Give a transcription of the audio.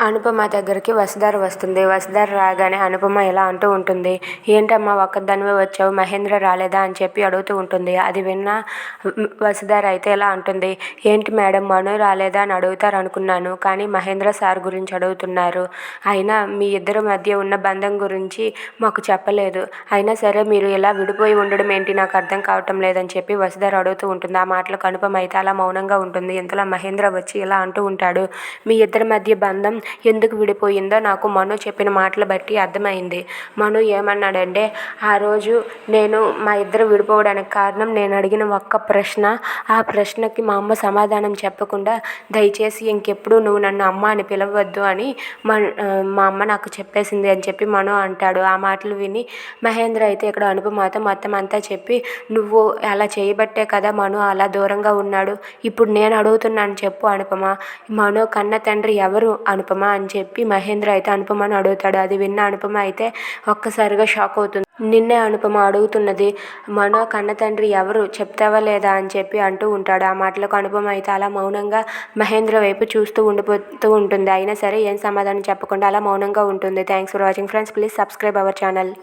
అనుపమ దగ్గరికి వసుధార వస్తుంది. వసుధార రాగానే అనుపమ ఇలా అంటూ ఉంటుంది, ఏంటమ్మా ఒక్కదానివే వచ్చావు, మహేంద్ర రాలేదా అని చెప్పి అడుగుతూ ఉంటుంది. అది విన్న వసుధార అయితే ఇలా అంటుంది, ఏంటి మేడం మను రాలేదా అని అడుగుతారు అనుకున్నాను, కానీ మహేంద్ర సార్ గురించి అడుగుతున్నారు. అయినా మీ ఇద్దరి మధ్య ఉన్న బంధం గురించి మాకు చెప్పలేదు. అయినా సరే మీరు ఇలా విడిపోయి ఉండడం ఏంటి నాకు అర్థం కావటం లేదని చెప్పి వసుధార అడుగుతూ ఉంటుంది. ఆ మాటలకు అనుపమ అయితే అలా మౌనంగా ఉంటుంది. ఇంతలో మహేంద్ర వచ్చి ఇలా అంటూ ఉంటాడు, మీ ఇద్దరి మధ్య బంధం ఎందుకు విడిపోయిందో నాకు మను చెప్పిన మాటలు బట్టి అర్థమైంది. మను ఏమన్నాడంటే, ఆ రోజు నేను మా ఇద్దరు విడిపోవడానికి కారణం నేను అడిగిన ఒక్క ప్రశ్న, ఆ ప్రశ్నకి మా అమ్మ సమాధానం చెప్పకుండా దయచేసి ఇంకెప్పుడు నువ్వు నన్ను అమ్మ అని పిలవద్దు అని మా అమ్మ నాకు చెప్పేసింది అని చెప్పి మను అంటాడు. ఆ మాటలు విని మహేంద్ర అయితే ఇక్కడ అనుపమతో మొత్తం అంతా చెప్పి, నువ్వు అలా చేయబట్టే కదా మను అలా దూరంగా ఉన్నాడు, ఇప్పుడు నేను అడుగుతున్నాను చెప్పు అనుపమ, మను కన్న తండ్రి ఎవరు అనుపమ అని చెప్పి మహేంద్ర అయితే అనుపమను అడుగుతాడు. అది విన్న అనుపమ అయితే ఒక్కసారిగా షాక్ అవుతుంది. నిన్నే అనుపమ అడుగుతున్నది, మను కన్న తండ్రి ఎవరు చెప్తావా లేదా అని చెప్పి అంటూ ఉంటాడు. ఆ మాటలకు అనుపమ అయితే అలా మౌనంగా మహేంద్ర వైపు చూస్తూ ఉండిపోతూ ఉంటుంది. అయినా సరే ఏం సమాధానం చెప్పకుండా అలా మౌనంగా ఉంటుంది. Thanks for watching friends. Please subscribe our channel.